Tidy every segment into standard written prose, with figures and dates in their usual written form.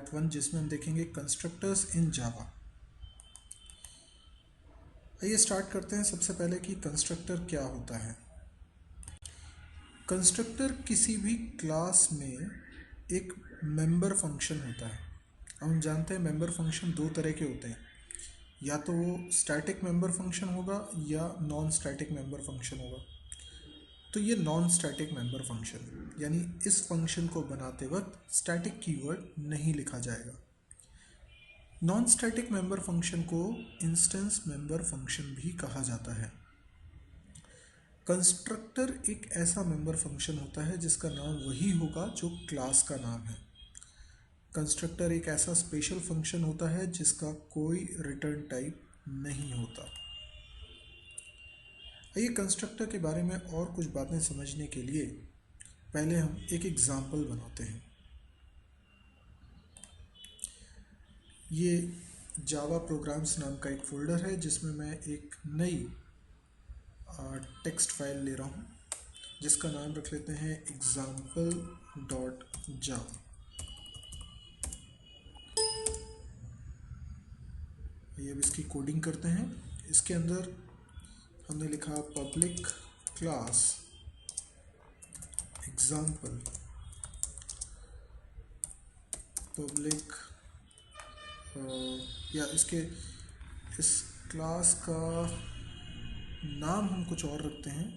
Part 1 जिसमें हम देखेंगे कंस्ट्रक्टर्स इन जावा। आइए स्टार्ट करते हैं सबसे पहले कि कंस्ट्रक्टर क्या होता है। कंस्ट्रक्टर किसी भी क्लास में एक मेंबर फंक्शन होता है। हम जानते हैं मेंबर फंक्शन दो तरह के होते हैं, या तो वो स्टैटिक मेंबर फंक्शन होगा या नॉन स्टैटिक मेंबर फंक्शन होगा। तो ये नॉन स्टैटिक मेंबर फंक्शन यानी इस फंक्शन को बनाते वक्त स्टैटिक कीवर्ड नहीं लिखा जाएगा। नॉन स्टैटिक मेंबर फंक्शन को इंस्टेंस मेंबर फंक्शन भी कहा जाता है। कंस्ट्रक्टर एक ऐसा मेंबर फंक्शन होता है जिसका नाम वही होगा जो क्लास का नाम है। कंस्ट्रक्टर एक ऐसा स्पेशल फंक्शन होता है जिसका कोई रिटर्न टाइप नहीं होता। आइए कंस्ट्रक्टर के बारे में और कुछ बातें समझने के लिए पहले हम एक एग्जाम्पल बनाते हैं। ये जावा प्रोग्राम्स नाम का एक फोल्डर है जिसमें मैं एक नई टेक्स्ट फाइल ले रहा हूँ जिसका नाम रख लेते हैं example.java। ये अब इसकी कोडिंग करते हैं। इसके अंदर हमने लिखा पब्लिक क्लास एग्जाम्पल, पब्लिक या इस क्लास का नाम हम कुछ और रखते हैं,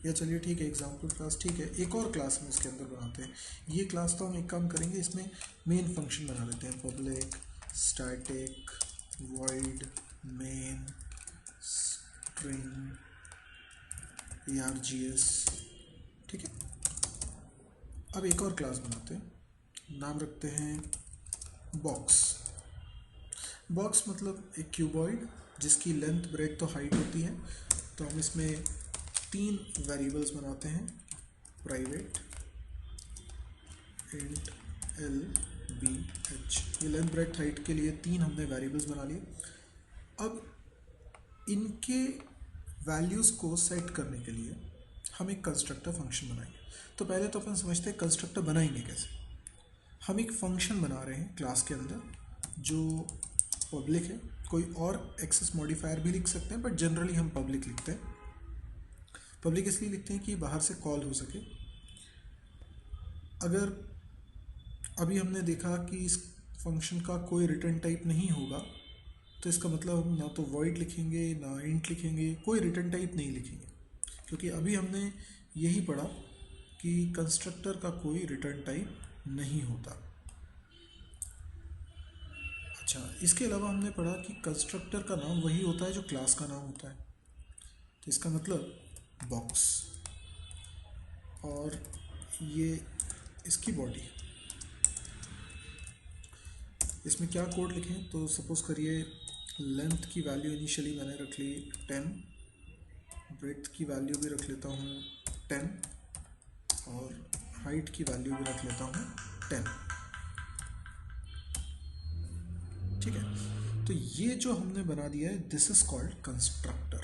या चलिए ठीक है एग्जाम्पल क्लास ठीक है, एक और क्लास हम इसके अंदर बनाते हैं। ये क्लास तो हम एक काम करेंगे, इसमें मेन फंक्शन बना लेते हैं, public static void main string args। ठीक है, अब एक और क्लास बनाते हैं, नाम रखते हैं बॉक्स। बॉक्स मतलब एक क्यूबॉइड जिसकी लेंथ ब्रेथ तो हाइट होती है। तो हम इसमें 3 वेरिएबल्स बनाते हैं, private int L B H. ये लेंथ ब्रेथ हाइट के लिए 3 हमने वेरिएबल्स बना लिए। अब इनके वैल्यूज़ को सेट करने के लिए हम एक कंस्ट्रक्टर फंक्शन बनाएंगे। तो पहले तो अपन समझते हैं कंस्ट्रक्टर बनाएंगे कैसे। हम एक फंक्शन बना रहे हैं क्लास के अंदर जो पब्लिक है, कोई और एक्सेस मॉडिफायर भी लिख सकते हैं बट जनरली हम पब्लिक लिखते हैं। पब्लिक इसलिए लिखते हैं कि बाहर से कॉल हो सके। अगर अभी हमने देखा कि इस फंक्शन का कोई रिटर्न टाइप नहीं होगा तो इसका मतलब हम ना तो वॉइड लिखेंगे ना इंट लिखेंगे, कोई रिटर्न टाइप नहीं लिखेंगे, क्योंकि अभी हमने यही पढ़ा कि कंस्ट्रक्टर का कोई रिटर्न टाइप नहीं होता। अच्छा, इसके अलावा हमने पढ़ा कि कंस्ट्रक्टर का नाम वही होता है जो क्लास का नाम होता है। तो इसका मतलब बॉक्स, और ये इसकी बॉडी। इसमें क्या कोड लिखें, तो सपोज करिए लेंथ की वैल्यू इनिशियली मैंने रख ली 10, ब्रेथ की वैल्यू भी रख लेता हूँ 10 और हाइट की वैल्यू भी रख लेता हूँ 10। ठीक है, तो ये जो हमने बना दिया है this is called constructor.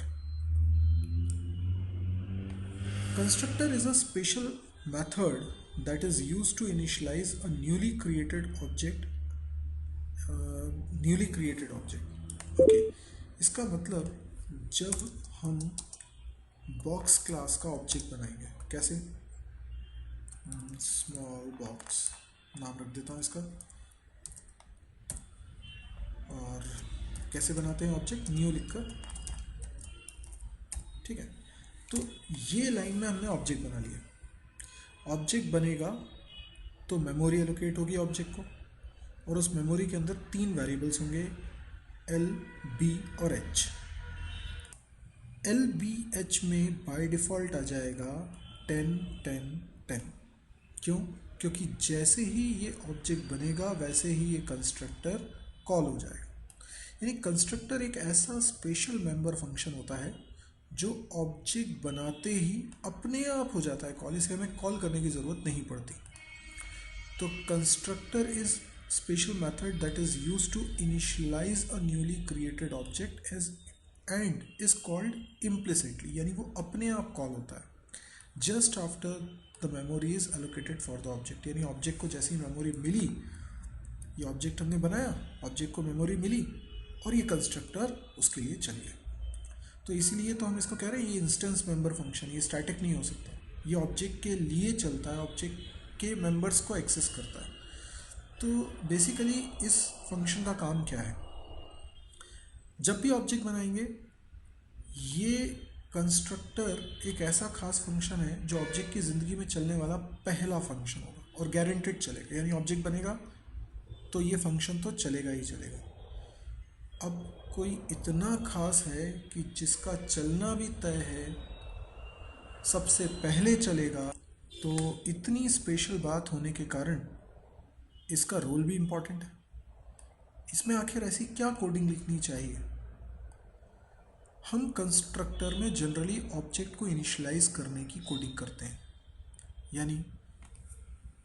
Constructor is a special method that is used to initialize a newly created object। Okay, इसका मतलब जब हम बॉक्स क्लास का ऑब्जेक्ट बनाएंगे, कैसे, स्मॉल बॉक्स नाम रख देता हूँ इसका। और कैसे बनाते हैं ऑब्जेक्ट, न्यू लिखकर। ठीक है, तो ये लाइन में हमने ऑब्जेक्ट बना लिया। ऑब्जेक्ट बनेगा तो मेमोरी एलोकेट होगी ऑब्जेक्ट को, और उस मेमोरी के अंदर 3 वेरिएबल्स होंगे एल, बी और एच। एल, बी, एच में बाय डिफ़ॉल्ट आ जाएगा 10 10 10। क्यों? क्योंकि जैसे ही ये ऑब्जेक्ट बनेगा वैसे ही ये कंस्ट्रक्टर कॉल हो जाएगा। यानी कंस्ट्रक्टर एक ऐसा स्पेशल मेंबर फंक्शन होता है जो ऑब्जेक्ट बनाते ही अपने आप हो जाता है कॉल, इसे हमें कॉल करने की ज़रूरत नहीं पड़ती। तो constructor is special method that is used to initialize a newly created object as and is called implicitly, यानी वो अपने आप कॉल होता है just after the memory is allocated for the object. यानी ऑब्जेक्ट को जैसी मेमोरी मिली ये ऑब्जेक्ट हमने बनाया, ऑब्जेक्ट को मेमोरी मिली और ये कंस्ट्रक्टर उसके लिए चल गया। तो इसीलिए तो हम इसको कह रहे हैं ये इंस्टेंस मेंबर फंक्शन, ये स्टैटिक नहीं हो सकता, ये ऑब्जेक्ट के लिए चलता है, ऑब्जेक्ट के मेंबर्स को एक्सेस करता है। तो बेसिकली इस फंक्शन का काम क्या है, जब भी ऑब्जेक्ट बनाएंगे ये कंस्ट्रक्टर एक ऐसा खास फंक्शन है जो ऑब्जेक्ट की ज़िंदगी में चलने वाला पहला फंक्शन होगा और गारंटेड चलेगा, यानी ऑब्जेक्ट बनेगा तो ये फंक्शन तो चलेगा ही चलेगा। अब कोई इतना खास है कि जिसका चलना भी तय है, सबसे पहले चलेगा, तो इतनी स्पेशल बात होने के कारण इसका रोल भी इम्पॉर्टेंट है। इसमें आखिर ऐसी क्या कोडिंग लिखनी चाहिए? हम कंस्ट्रक्टर में जनरली ऑब्जेक्ट को इनिशियलाइज करने की कोडिंग करते हैं, यानी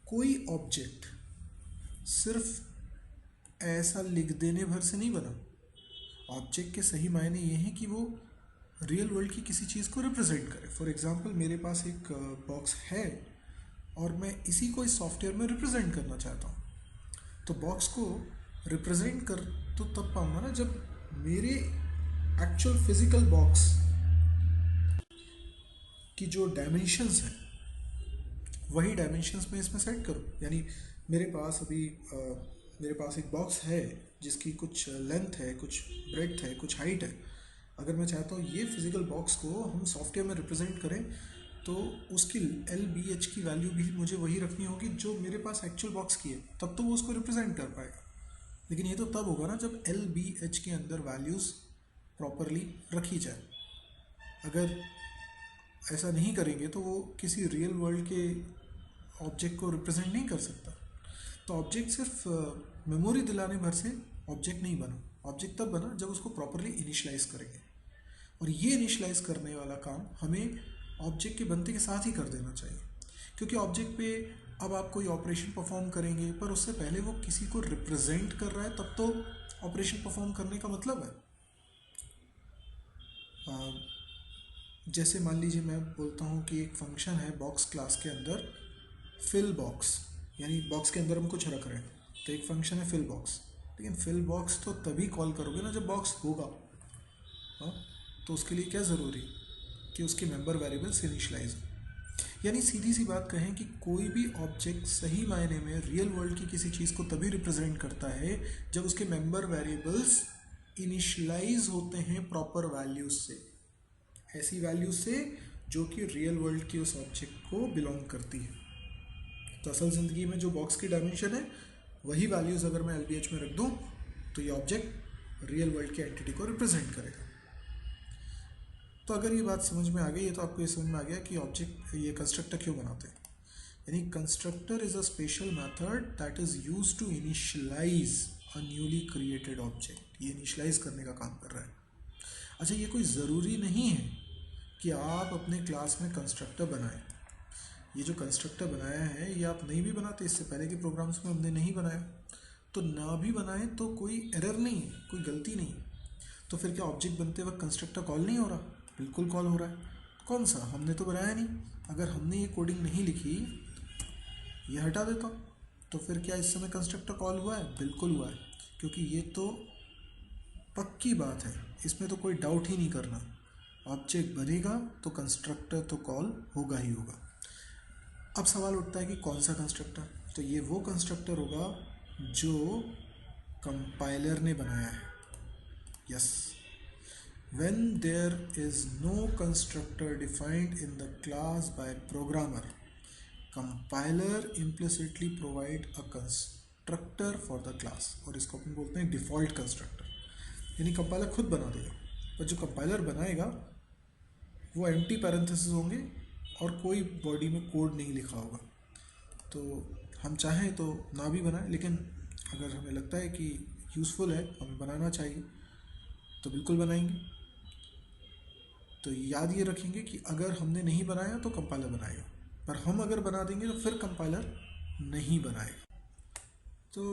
कोई ऑब्जेक्ट सिर्फ ऐसा लिख देने भर से नहीं बना। ऑब्जेक्ट के सही मायने ये हैं कि वो रियल वर्ल्ड की किसी चीज़ को रिप्रेजेंट करे। फॉर एग्जांपल मेरे पास एक बॉक्स है और मैं इसी को इस सॉफ्टवेयर में रिप्रेजेंट करना चाहता हूँ, तो बॉक्स को रिप्रेजेंट कर तो तब पाऊंगा ना जब मेरे एक्चुअल फिजिकल बॉक्स की जो डायमेंशंस हैं वही डायमेंशंस में इसमें सेट करूँ। यानी मेरे पास अभी मेरे पास एक बॉक्स है जिसकी कुछ लेंथ है, कुछ ब्रेड्थ है, कुछ हाइट है। अगर मैं चाहता हूँ ये फिजिकल बॉक्स को हम सॉफ्टवेयर में रिप्रेजेंट करें तो उसकी LBH की वैल्यू भी मुझे वही रखनी होगी जो मेरे पास एक्चुअल बॉक्स की है, तब तो वो उसको रिप्रेजेंट कर पाएगा। लेकिन ये तो तब होगा ना जब LBH के अंदर वैल्यूज़ प्रॉपरली रखी जाए। अगर ऐसा नहीं करेंगे तो वो किसी रियल वर्ल्ड के ऑब्जेक्ट को रिप्रेजेंट नहीं कर सकता। तो ऑब्जेक्ट सिर्फ मेमोरी दिलाने भर से ऑब्जेक्ट नहीं बना। ऑब्जेक्ट तब बना जब उसको प्रॉपरली इनिशियलाइज करेंगे, और ये इनिशियलाइज करने वाला काम हमें ऑब्जेक्ट के बनते के साथ ही कर देना चाहिए। क्योंकि ऑब्जेक्ट पे अब आप कोई ऑपरेशन परफॉर्म करेंगे पर उससे पहले वो किसी को रिप्रेजेंट कर रहा है, तब तो ऑपरेशन परफॉर्म करने का मतलब है। जैसे मान लीजिए मैं बोलता हूँ कि एक फंक्शन है बॉक्स क्लास के अंदर फिल बॉक्स, यानी बॉक्स के अंदर हम कुछ रख रहे हैं, तो एक फंक्शन है फिल बॉक्स। लेकिन फिल बॉक्स तो तभी कॉल करोगे ना जब बॉक्स होगा। हाँ, तो उसके लिए क्या ज़रूरी कि उसके मेंबर वेरिएबल्स इनिशियलाइज हो। यानी सीधी सी बात कहें कि कोई भी ऑब्जेक्ट सही मायने में रियल वर्ल्ड की किसी चीज़ को तभी रिप्रेजेंट करता है जब उसके मेंबर वेरिएबल्स इनिशियलाइज होते हैं प्रॉपर वैल्यूज से, ऐसी वैल्यूज से जो कि रियल वर्ल्ड की उस ऑब्जेक्ट को बिलोंग करती है। तो असल ज़िंदगी में जो बॉक्स की डायमेंशन है वही वैल्यूज़ अगर मैं LBH में रख दूँ तो ये ऑब्जेक्ट रियल वर्ल्ड की एंटिटी को रिप्रेजेंट करेगा। तो अगर ये बात समझ में आ गई है तो आपको ये समझ में आ गया कि ऑब्जेक्ट ये कंस्ट्रक्टर क्यों बनाते हैं। यानी constructor is a special method that is use to initialize a newly created object. ये इनिशियलाइज करने का काम कर रहा है। अच्छा, ये कोई ज़रूरी नहीं है कि आप अपने क्लास में कंस्ट्रक्टर बनाएं। ये जो कंस्ट्रक्टर बनाया है ये आप नहीं भी बनाते, इससे पहले के प्रोग्राम्स में हमने नहीं बनाया, तो ना भी बनाए तो कोई एरर नहीं है, कोई गलती नहीं। तो फिर क्या ऑब्जेक्ट बनते वक्त कंस्ट्रक्टर कॉल नहीं हो रहा? बिल्कुल कॉल हो रहा है। कौन सा? हमने तो बनाया नहीं। अगर हमने ये कोडिंग नहीं लिखी, ये हटा देता, तो फिर क्या इस समय कंस्ट्रक्टर कॉल हुआ है? बिल्कुल हुआ है, क्योंकि ये तो पक्की बात है, इसमें तो कोई डाउट ही नहीं करना। ऑब्जेक्ट बनेगा तो कंस्ट्रक्टर तो कॉल होगा ही होगा। अब सवाल उठता है कि कौन सा कंस्ट्रक्टर? तो ये वो कंस्ट्रक्टर होगा जो कंपाइलर ने बनाया है। Yes, when there is no constructor defined in the class by programmer, compiler implicitly provide a constructor for the class, और इसको अपन बोलते हैं डिफ़ॉल्ट कंस्ट्रक्टर। यानी कंपाइलर खुद बना देगा, पर जो कंपाइलर बनाएगा वो एम्प्टी पैरेंथेसिस होंगे और कोई बॉडी में कोड नहीं लिखा होगा। तो हम चाहें तो ना भी बनाएं, लेकिन अगर हमें लगता है कि यूज़फुल है, हमें बनाना चाहिए, तो बिल्कुल बनाएंगे। तो याद ये रखेंगे कि अगर हमने नहीं बनाया तो कंपाइलर बनाएगा, पर हम अगर बना देंगे तो फिर कंपाइलर नहीं बनाएगा। तो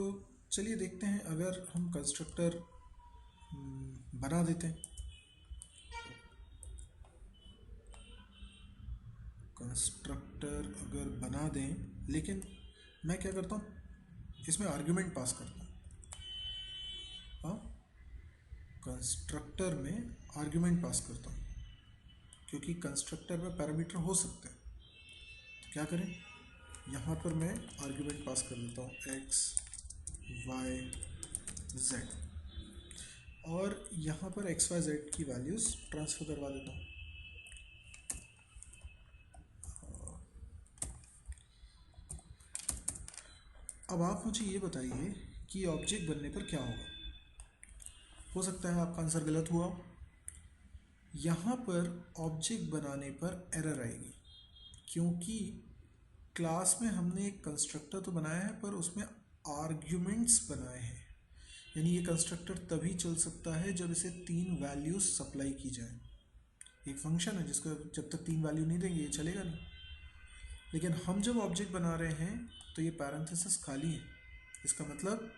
चलिए देखते हैं, अगर हम कंस्ट्रक्टर बना देते हैं। कंस्ट्रक्टर अगर बना दें, लेकिन मैं क्या करता हूँ, इसमें आर्ग्यूमेंट पास करता हूँ। कंस्ट्रक्टर में आर्ग्यूमेंट पास करता हूँ, क्योंकि कंस्ट्रक्टर में पैरामीटर हो सकते हैं। तो क्या करें, यहाँ पर मैं आर्ग्यूमेंट पास कर देता हूँ x y z, और यहाँ पर x y z की वैल्यूज़ ट्रांसफ़र करवा देता हूँ। अब आप मुझे ये बताइए कि ऑब्जेक्ट बनने पर क्या होगा। हो सकता है आपका आंसर गलत हुआ। यहाँ पर ऑब्जेक्ट बनाने पर एरर आएगी, क्योंकि क्लास में हमने एक कंस्ट्रक्टर तो बनाया है पर उसमें आर्ग्यूमेंट्स बनाए हैं। यानी ये कंस्ट्रक्टर तभी चल सकता है जब इसे 3 वैल्यूज सप्लाई की जाए। एक फंक्शन है जिसको जब तक 3 वैल्यू नहीं देंगे ये चलेगा नहीं। लेकिन हम जब ऑब्जेक्ट बना रहे हैं तो ये पैरेंथेसिस खाली है। इसका मतलब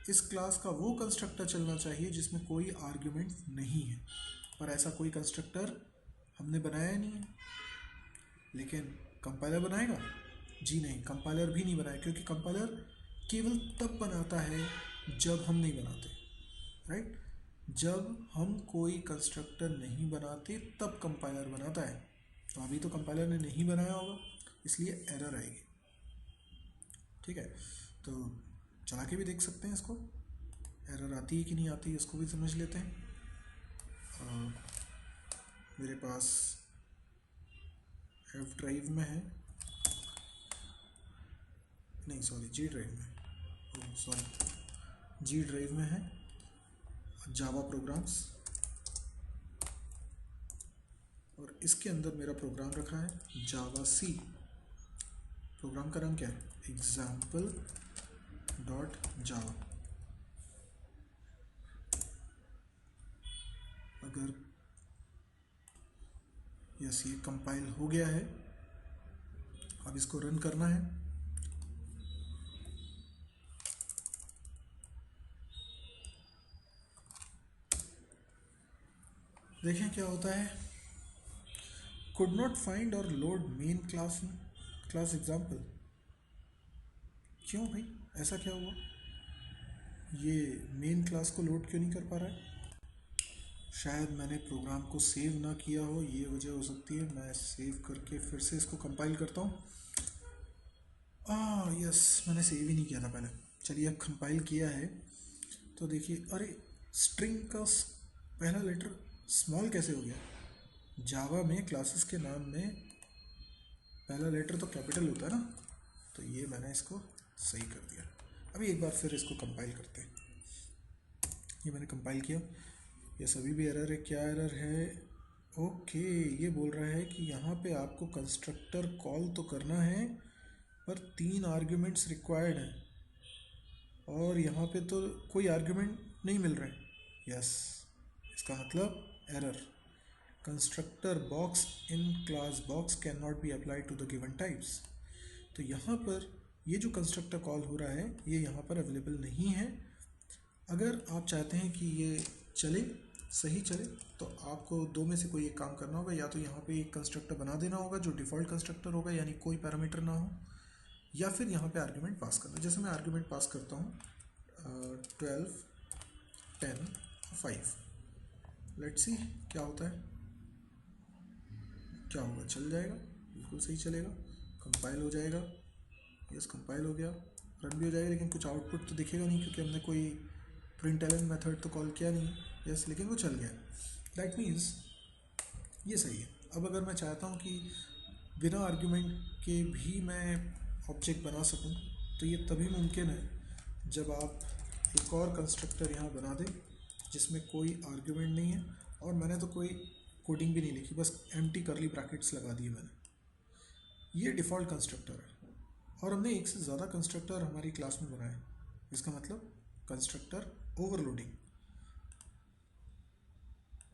इस क्लास का वो कंस्ट्रक्टर चलना चाहिए जिसमें कोई आर्ग्यूमेंट नहीं है, पर ऐसा कोई कंस्ट्रक्टर हमने बनाया नहीं है। लेकिन कंपाइलर बनाएगा? जी नहीं, कंपाइलर भी नहीं बनाए, क्योंकि कंपाइलर केवल तब बनाता है जब हम नहीं बनाते, राइट। जब हम कोई कंस्ट्रक्टर नहीं बनाते तब कंपाइलर बनाता है। तो अभी तो कंपाइलर ने नहीं बनाया होगा, इसलिए एरर आएगी। ठीक है, तो चला के भी देख सकते हैं इसको, एरर आती है कि नहीं आती है इसको भी समझ लेते हैं। मेरे पास एफ ड्राइव में है, नहीं सॉरी जी ड्राइव में, सॉरी जी ड्राइव में है जावा प्रोग्राम्स, और इसके अंदर मेरा प्रोग्राम रखा है जावा सी। प्रोग्राम का नाम क्या है? एग्जाम्पल डॉट जावा। अगर यस ये कंपाइल हो गया है, अब इसको रन करना है। देखें क्या होता है। कुड नॉट फाइंड और लोड मेन क्लास एग्जाम्पल। क्यों भाई, ऐसा क्या हुआ? ये मेन क्लास को लोड क्यों नहीं कर पा रहा है? शायद मैंने प्रोग्राम को सेव ना किया हो, ये वजह हो सकती है। मैं सेव करके फिर से इसको कंपाइल करता हूँ। यस, मैंने सेव ही नहीं किया था पहले। चलिए अब कंपाइल किया है तो देखिए, अरे स्ट्रिंग का पहला लेटर स्मॉल कैसे हो गया? जावा में क्लासेस के नाम में पहला लेटर तो कैपिटल होता है ना, तो ये मैंने इसको सही कर दिया। अभी एक बार फिर इसको कंपाइल करते हैं। ये मैंने कंपाइल किया, ये सभी भी एरर है। क्या एरर है? ओके, ये बोल रहा है कि यहाँ पे आपको कंस्ट्रक्टर कॉल तो करना है पर 3 आर्ग्यूमेंट्स रिक्वायर्ड हैं, और यहाँ पे तो कोई आर्ग्यूमेंट नहीं मिल रहे हैं। यस, इसका मतलब error. Constructor box in class box can not be applied to the given types. तो यहाँ पर ये जो कंस्ट्रक्टर कॉल हो रहा है ये यहाँ पर अवेलेबल नहीं है। अगर आप चाहते हैं कि ये चले, सही चले, तो आपको दो में से कोई एक काम करना होगा। या तो यहाँ पे एक कंस्ट्रक्टर बना देना होगा जो डिफ़ॉल्ट कंस्ट्रक्टर होगा, यानी कोई पैरामीटर ना हो, या फिर यहाँ पे आर्ग्यूमेंट पास करना। जैसे मैं आर्ग्यूमेंट पास करता हूँ 12, 10, 5। लेट्स सी क्या होता है। क्या होगा? चल जाएगा, बिल्कुल सही चलेगा, कंपाइल हो जाएगा। यस, कंपाइल हो गया, रन भी हो जाएगा, लेकिन कुछ आउटपुट तो दिखेगा नहीं क्योंकि हमने कोई प्रिंटलन मेथड तो कॉल किया नहीं। यस, लेकिन वो चल गया। दैट मीन्स ये सही है। अब अगर मैं चाहता हूँ कि बिना आर्ग्यूमेंट के भी मैं ऑब्जेक्ट बना सकूँ, तो ये तभी मुमकिन है जब आप एक और कंस्ट्रक्टर यहाँ बना दें जिसमें कोई आर्ग्यूमेंट नहीं है, और मैंने तो कोई कोडिंग भी नहीं लिखी, बस एम्प्टी करली ब्रैकेट्स लगा दिए मैंने। ये डिफ़ॉल्ट कंस्ट्रक्टर है और हमने एक से ज़्यादा कंस्ट्रक्टर हमारी क्लास में बनाए। इसका मतलब constructor overloading.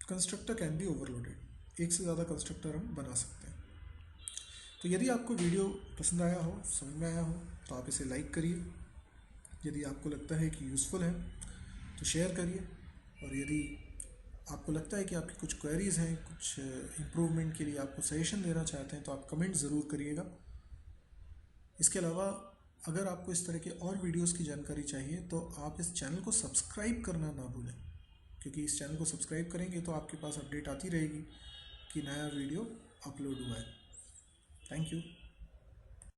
Constructor can be overloaded, एक से ज़्यादा कंस्ट्रक्टर हम बना सकते हैं। तो यदि आपको वीडियो पसंद आया हो, समझ में आया हो, तो आप इसे लाइक करिए। यदि आपको लगता है कि यूज़फुल है तो शेयर करिए, और यदि आपको लगता है कि आपकी कुछ क्वेरीज़ हैं, कुछ इम्प्रूवमेंट के लिए आपको सजेशन देना चाहते हैं, तो आप कमेंट ज़रूर करिएगा। इसके अलावा अगर आपको इस तरह के और वीडियोस की जानकारी चाहिए तो आप इस चैनल को सब्सक्राइब करना ना भूलें। क्योंकि इस चैनल को सब्सक्राइब करेंगे तो आपके पास अपडेट आती रहेगी कि नया वीडियो अपलोड हुआ है। Thank you.